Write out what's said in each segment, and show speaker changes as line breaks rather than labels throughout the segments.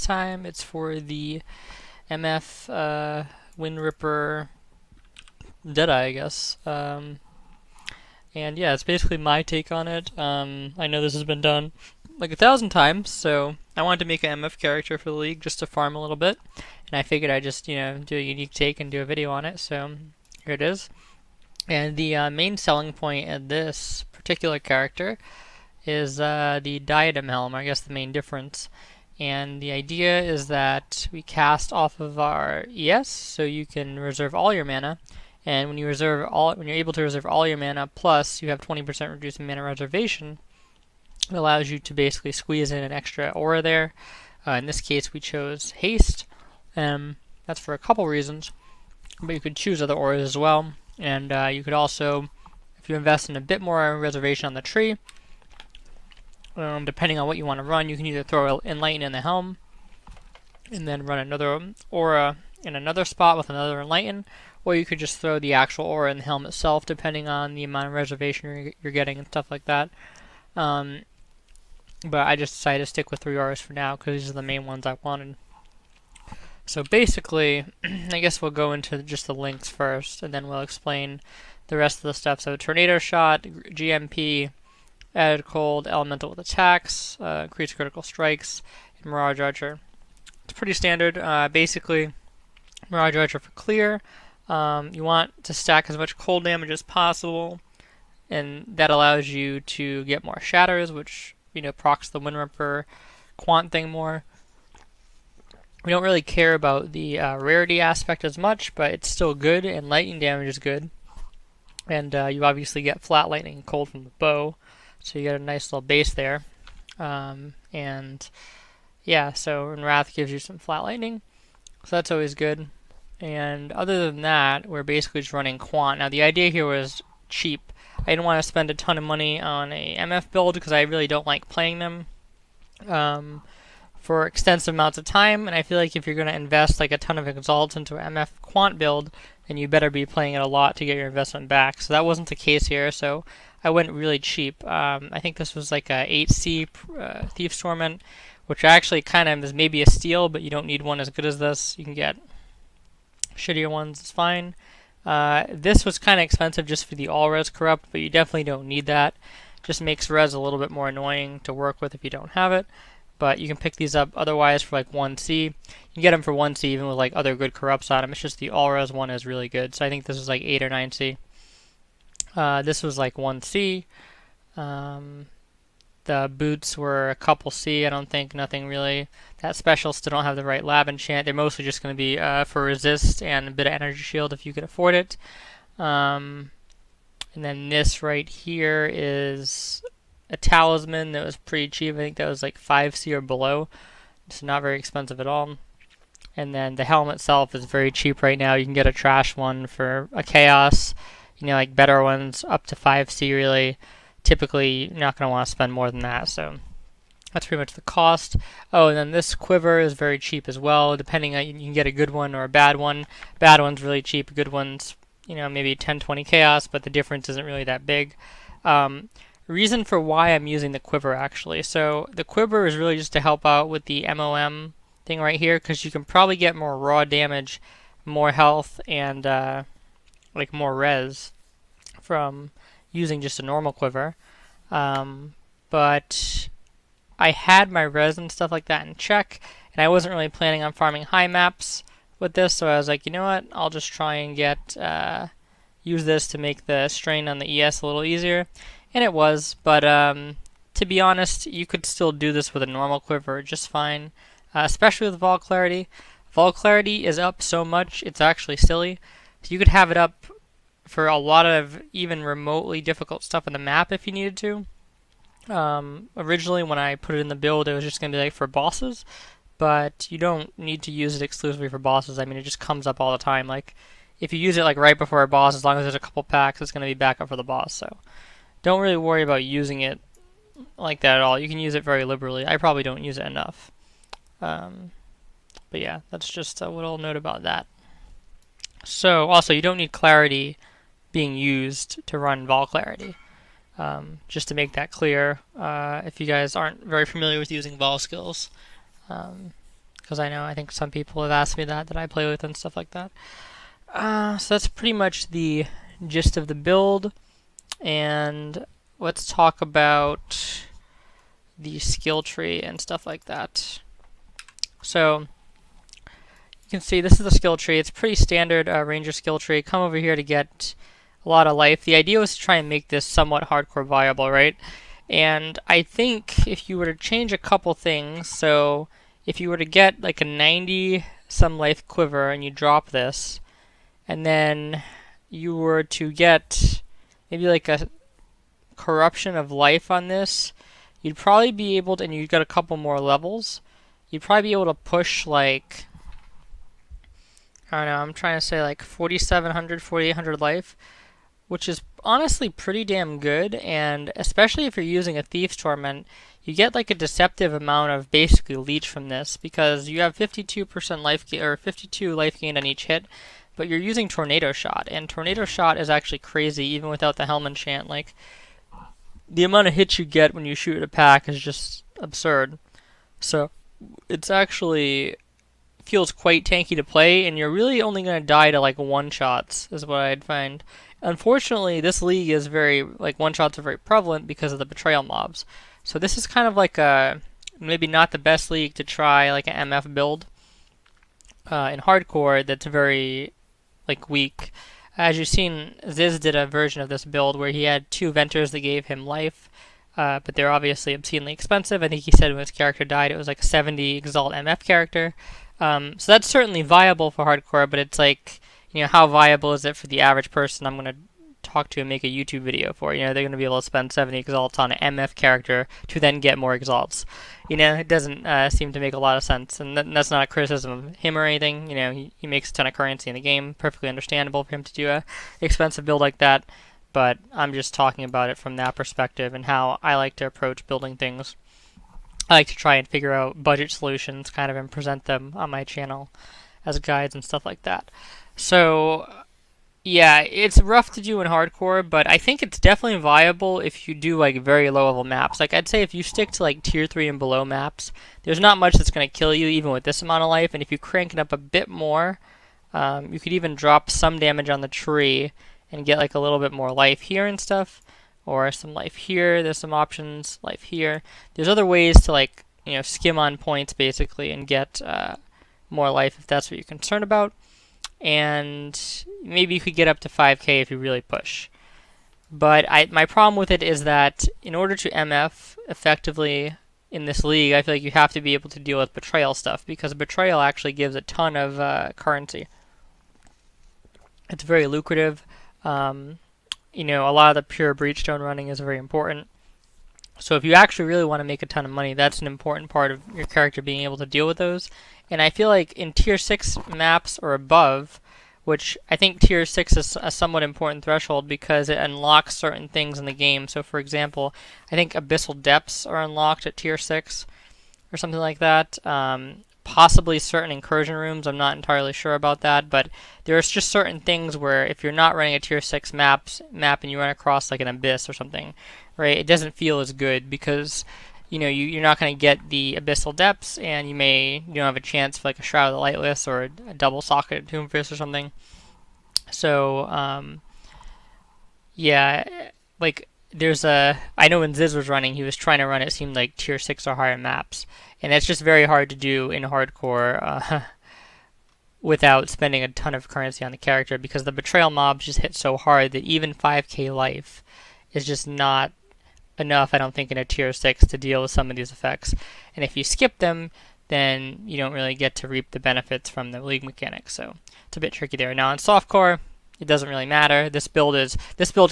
time. It's for the MF WIndripper Deadeye, I guess. And yeah, it's basically my take on it. I know this has been done like 1,000 times, so I wanted to make an MF character for the league just to farm a little bit, and I figured I'd just do a unique take and do a video on it. So here it is. And the main selling point of this particular character is the diadem helm, or I guess the main difference. And the idea is that we cast off of our ES, so you can reserve all your mana. And when you're able to reserve all your mana, plus you have 20% reduced mana reservation, it allows you to basically squeeze in an extra aura there. In this case, we chose haste. That's for a couple reasons, but you could choose other auras as well. And you could also, if you invest in a bit more reservation on the tree, depending on what you want to run, you can either throw Enlighten in the helm, and then run another aura in another spot with another Enlighten, or you could just throw the actual aura in the helm itself, depending on the amount of reservation you're getting and stuff like that. But I just decided to stick with 3 auras for now, because these are the main ones I wanted. So basically, I guess we'll go into just the links first, and then we'll explain the rest of the stuff. So Tornado Shot, GMP, Added Cold, Elemental with attacks, increased critical strikes, and Mirage Archer. It's pretty standard. Basically, Mirage Archer for clear. You want to stack as much cold damage as possible, and that allows you to get more shatters, which procs the WIndripper quant thing more. We don't really care about the rarity aspect as much, but it's still good, and lightning damage is good. And you obviously get flat lightning and cold from the bow, so you get a nice little base there. And yeah, so Wrath gives you some flat lightning, so that's always good. And other than that, we're basically just running quant. Now the idea here was cheap. I didn't want to spend a ton of money on a MF build because I really don't like playing them for extensive amounts of time, and I feel like if you're going to invest like a ton of exalts into an MF quant build, then you better be playing it a lot to get your investment back. So that wasn't the case here, so I went really cheap. I think this was like a 8C Thief's Torment, which actually kind of is maybe a steal, but you don't need one as good as this. You can get shittier ones, it's fine. This was kind of expensive just for the all-res corrupt, but you definitely don't need that. Just makes res a little bit more annoying to work with if you don't have it. But you can pick these up otherwise for like 1C. You can get them for 1C even with like other good corrupts on them. It's just the all-res one is really good. So I think this was like 8 or 9C. This was like 1C. The boots were a couple C. I don't think nothing really that special. Still don't have the right lab enchant. They're mostly just going to be for resist and a bit of energy shield if you can afford it. And then this right here is a talisman that was pretty cheap. I think that was like 5C or below. It's not very expensive at all. And then the helmet itself is very cheap right now. You can get a trash one for a chaos. Like better ones up to 5C really. Typically, you're not going to want to spend more than that, so that's pretty much the cost. Oh, and then this quiver is very cheap as well, depending on, you can get a good one or a bad one. Bad one's really cheap, good one's, maybe 10, 20 chaos, but the difference isn't really that big. Reason for why I'm using the quiver, actually. So the quiver is really just to help out with the MOM thing right here, because you can probably get more raw damage, more health, and like more res from using just a normal quiver. But I had my res and stuff like that in check, and I wasn't really planning on farming high maps with this, so I was like, you know what, I'll just try and get use this to make the strain on the ES a little easier, and it was. But to be honest, you could still do this with a normal quiver just fine, especially with Vol Clarity. Vol Clarity is up so much, it's actually silly. So you could have it up for a lot of even remotely difficult stuff in the map if you needed to. Originally when I put it in the build, it was just going to be like for bosses, but you don't need to use it exclusively for bosses. I mean, it just comes up all the time. Like, if you use it like right before a boss, as long as there's a couple packs, it's going to be back up for the boss. So don't really worry about using it like that at all. You can use it very liberally. I probably don't use it enough. But yeah, that's just a little note about that. So also, you don't need clarity being used to run Vol Clarity. Just to make that clear, if you guys aren't very familiar with using Vol skills, because because I think some people have asked me that I play with and stuff like that. So that's pretty much the gist of the build, and let's talk about the skill tree and stuff like that. So you can see this is the skill tree. It's pretty standard ranger skill tree. Come over here to get a lot of life. The idea was to try and make this somewhat hardcore viable, right? And I think if you were to change a couple things, so if you were to get like a 90 some life quiver and you drop this, and then you were to get maybe like a corruption of life on this, you'd probably be able to, and you've got a couple more levels, you'd probably be able to push like, I don't know, I'm trying to say like 4,700, 4,800 life, which is honestly pretty damn good, and especially if you're using a Thief's Torment, you get like a deceptive amount of basically leech from this, because you have 52% life gain, or 52 life gained on each hit, but you're using Tornado Shot, and Tornado Shot is actually crazy even without the Helm enchant. Like, the amount of hits you get when you shoot at a pack is just absurd. So it's actually feels quite tanky to play, and you're really only going to die to like one-shots is what I'd find. Unfortunately, this league is very, like, one-shots are very prevalent because of the betrayal mobs. So this is kind of like a, maybe not the best league to try like an MF build in hardcore that's very like weak. As you've seen, Ziz did a version of this build where he had 2 Venters that gave him life, but they're obviously obscenely expensive. I think he said when his character died it was like a 70 Exalt MF character. So that's certainly viable for hardcore, but it's like, you know, how viable is it for the average person I'm going to talk to and make a YouTube video for? You know, they're going to be able to spend 70 Exalts on an MF character to then get more Exalts. You know, it doesn't seem to make a lot of sense, and that's not a criticism of him or anything. You know, he makes a ton of currency in the game, perfectly understandable for him to do a expensive build like that, but I'm just talking about it from that perspective and how I like to approach building things. I like to try and figure out budget solutions kind of and present them on my channel as guides and stuff like that. So yeah, it's rough to do in hardcore, but I think it's definitely viable if you do like very low level maps. Like, I'd say if you stick to like tier 3 and below maps, there's not much that's going to kill you even with this amount of life, and if you crank it up a bit more, you could even drop some damage on the tree and get like a little bit more life here and stuff, or some life here. There's some options, life here. There's other ways to, like, you know, skim on points basically and get more life if that's what you're concerned about. And maybe you could get up to 5k if you really push. But my problem with it is that in order to MF effectively in this league, I feel like you have to be able to deal with betrayal stuff, because betrayal actually gives a ton of currency. It's very lucrative. You know, a lot of the pure breachstone running is very important. So if you actually really want to make a ton of money, that's an important part of your character being able to deal with those. And I feel like in tier 6 maps or above, which I think tier 6 is a somewhat important threshold because it unlocks certain things in the game. So for example, I think abyssal depths are unlocked at tier 6 or something like that. Possibly certain incursion rooms, I'm not entirely sure about that, but there's just certain things where if you're not running a tier 6 map and you run across like an abyss or something, right, it doesn't feel as good because, you know, you're not going to get the abyssal depths, and you don't have a chance for like a Shroud of the Lightless or a double socket Tombfist or something. So yeah, like there's I know when Ziz was running, he was trying to run, it seemed like tier 6 or higher maps, and that's just very hard to do in hardcore without spending a ton of currency on the character, because the betrayal mobs just hit so hard that even 5k life is just not enough, I don't think, in a tier 6 to deal with some of these effects. And if you skip them, then you don't really get to reap the benefits from the league mechanics, so it's a bit tricky there. Now in softcore, it doesn't really matter. This build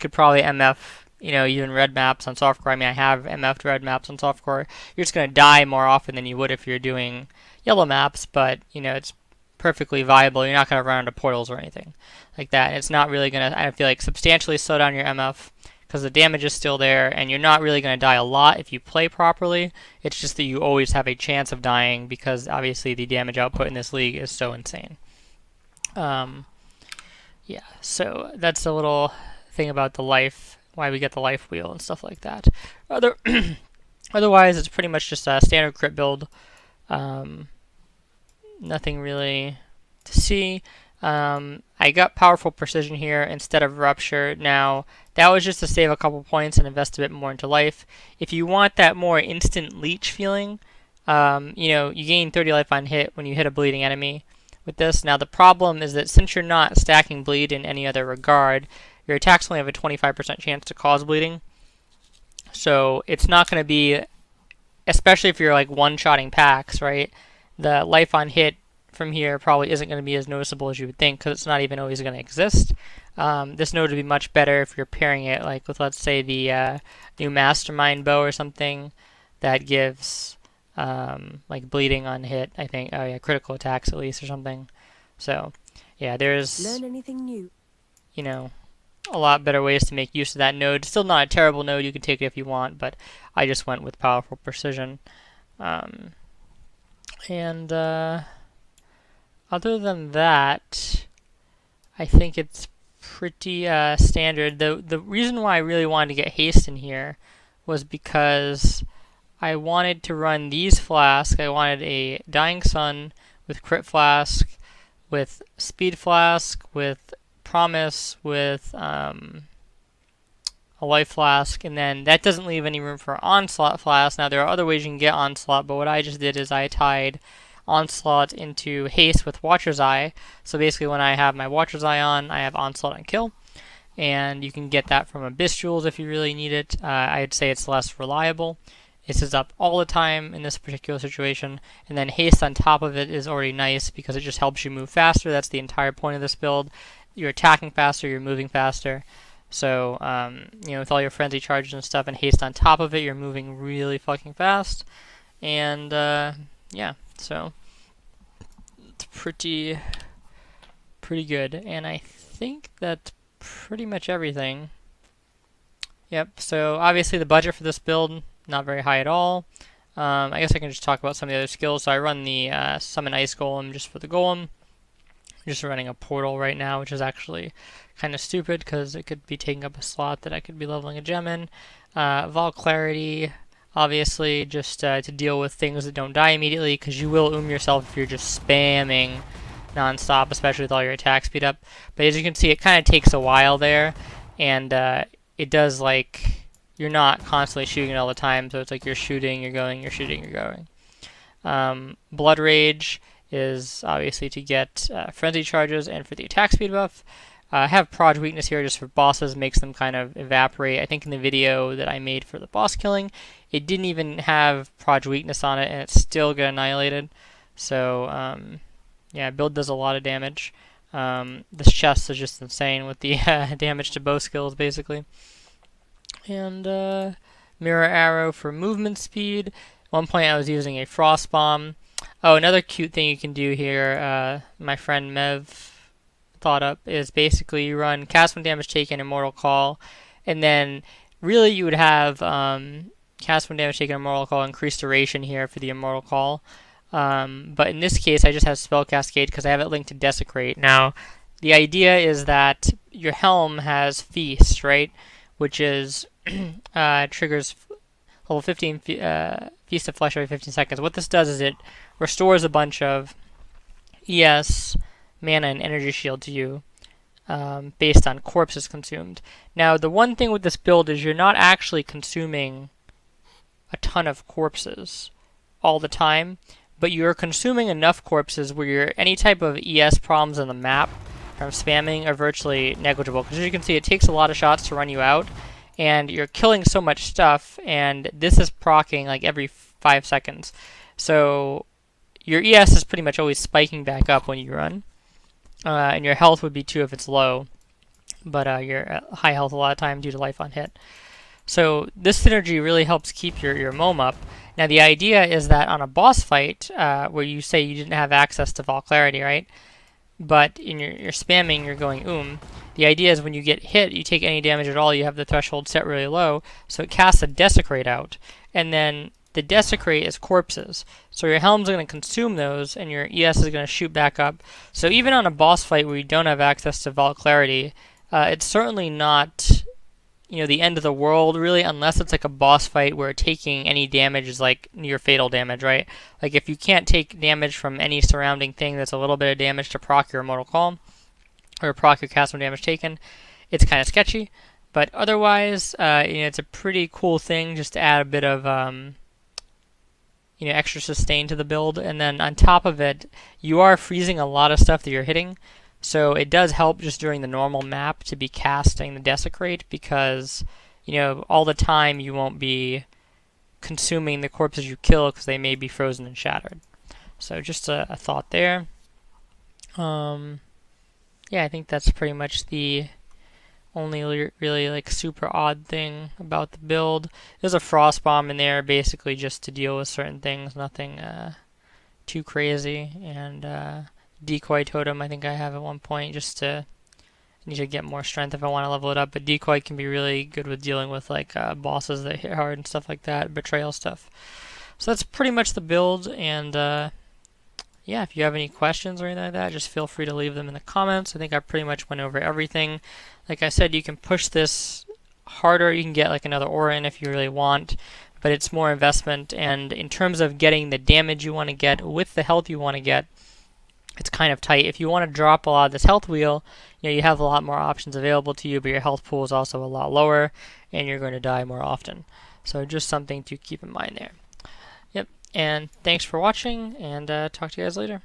could probably MF, you know, even red maps on softcore. I mean, I have MF'd red maps on softcore. You're just going to die more often than you would if you're doing yellow maps, but, you know, it's perfectly viable. You're not going to run into portals or anything like that. And it's not really going to, I feel like, substantially slow down your MF because the damage is still there, and you're not really going to die a lot if you play properly. It's just that you always have a chance of dying because, obviously, the damage output in this league is so insane. Yeah, so that's a little thing about the life, why we get the life wheel and stuff like that. Otherwise, it's pretty much just a standard crit build. Nothing really to see. I got powerful precision here instead of rupture. Now, that was just to save a couple points and invest a bit more into life. If you want that more instant leech feeling, you gain 30 life on hit when you hit a bleeding enemy with this. Now, the problem is that since you're not stacking bleed in any other regard, your attacks only have a 25% chance to cause bleeding. So it's not going to be, especially if you're like one-shotting packs, right? The life on hit from here probably isn't going to be as noticeable as you would think because it's not even always going to exist. This node would be much better if you're pairing it like with, let's say, the new Mastermind bow or something that gives like bleeding on hit, I think. Oh yeah, critical attacks at least or something. So yeah, there's
learn anything new.
A lot better ways to make use of that node. Still not a terrible node, you can take it if you want, but I just went with powerful precision. Other than that, I think it's pretty standard. The reason why I really wanted to get haste in here was because I wanted to run these flasks. I wanted a Dying Sun with crit flask, with speed flask, with promise, with a life flask, and then that doesn't leave any room for onslaught flask. Now there are other ways you can get onslaught, but what I just did is I tied onslaught into haste with Watcher's Eye. So basically when I have my Watcher's Eye on, I have onslaught on kill, and you can get that from Abyss Jewels if you really need it. I'd say it's less reliable. This is up all the time in this particular situation, and then haste on top of it is already nice because it just helps you move faster. That's the entire point of this build. You're attacking faster, you're moving faster. So, with all your frenzy charges and stuff and haste on top of it, you're moving really fucking fast. And, yeah, so it's pretty good. And I think that's pretty much everything. Yep, so obviously the budget for this build, not very high at all. I guess I can just talk about some of the other skills. So I run the Summon Ice Golem just for the Golem. I'm just running a portal right now, which is actually kind of stupid because it could be taking up a slot that I could be leveling a gem in. Vol Clarity, obviously, just to deal with things that don't die immediately, because you will yourself if you're just spamming non-stop, especially with all your attack speed up. But as you can see, it kind of takes a while there, and it does, like, you're not constantly shooting it all the time, so it's like you're shooting, you're going, you're shooting, you're going. Blood Rage is obviously to get frenzy charges and for the attack speed buff. I have Proj Weakness here just for bosses, makes them kind of evaporate. I think in the video that I made for the boss killing, it didn't even have Proj Weakness on it and it still got annihilated. So, yeah, build does a lot of damage. This chest is just insane with the damage to bow skills, basically. And Mirror Arrow for movement speed. At one point I was using a Frost Bomb. Oh, another cute thing you can do here, my friend Mev thought up, is basically you run cast when damage taken, Immortal Call, and then really you would have cast when damage taken, Immortal Call, increased duration here for the Immortal Call. But in this case, I just have Spell Cascade because I have it linked to Desecrate. Now, the idea is that your Helm has Feast, right? Which is triggers level 15 Feast of Flesh every 15 seconds. What this does is it restores a bunch of ES, mana, and energy shield to you based on corpses consumed. Now, the one thing with this build is you're not actually consuming a ton of corpses all the time, but you're consuming enough corpses where any type of ES problems in the map from spamming are virtually negligible. Because as you can see, it takes a lot of shots to run you out, and you're killing so much stuff, and this is proccing like every 5 seconds. So your ES is pretty much always spiking back up when you run. And your health would be too if it's low, but you're at high health a lot of time due to life on hit. So this synergy really helps keep your mom up. Now the idea is that on a boss fight, where you say you didn't have access to Vol Clarity, right? But in your spamming, you're going the idea is when you get hit, you take any damage at all, you have the threshold set really low, so it casts a Desecrate out. And then the Desecrate is corpses. So your Helm's going to consume those, and your ES is going to shoot back up. So even on a boss fight where you don't have access to Vault Clarity, it's certainly not, the end of the world, really, unless it's like a boss fight where taking any damage is like near fatal damage, right? Like if you can't take damage from any surrounding thing that's a little bit of damage to proc your Immortal Calm, or proc your cast when damage taken, it's kind of sketchy. But otherwise, it's a pretty cool thing just to add a bit of extra sustain to the build. And then on top of it, you are freezing a lot of stuff that you're hitting. So it does help just during the normal map to be casting the Desecrate, because all the time you won't be consuming the corpses you kill because they may be frozen and shattered. So just a thought there. Yeah, I think that's pretty much the only really like super odd thing about the build. There's a frost bomb in there basically just to deal with certain things, nothing too crazy. And decoy totem I think I have at one point, just to need to get more strength if I want to level it up. But decoy can be really good with dealing with like bosses that hit hard and stuff like that, betrayal stuff. So that's pretty much the build. And yeah, if you have any questions or anything like that, just feel free to leave them in the comments. I think I pretty much went over everything. Like I said, you can push this harder. You can get like another aura in if you really want, but it's more investment. And in terms of getting the damage you want to get with the health you want to get, it's kind of tight. If you want to drop a lot of this health wheel, you have a lot more options available to you, but your health pool is also a lot lower, and you're going to die more often. So just something to keep in mind there. Yep, and thanks for watching, and talk to you guys later.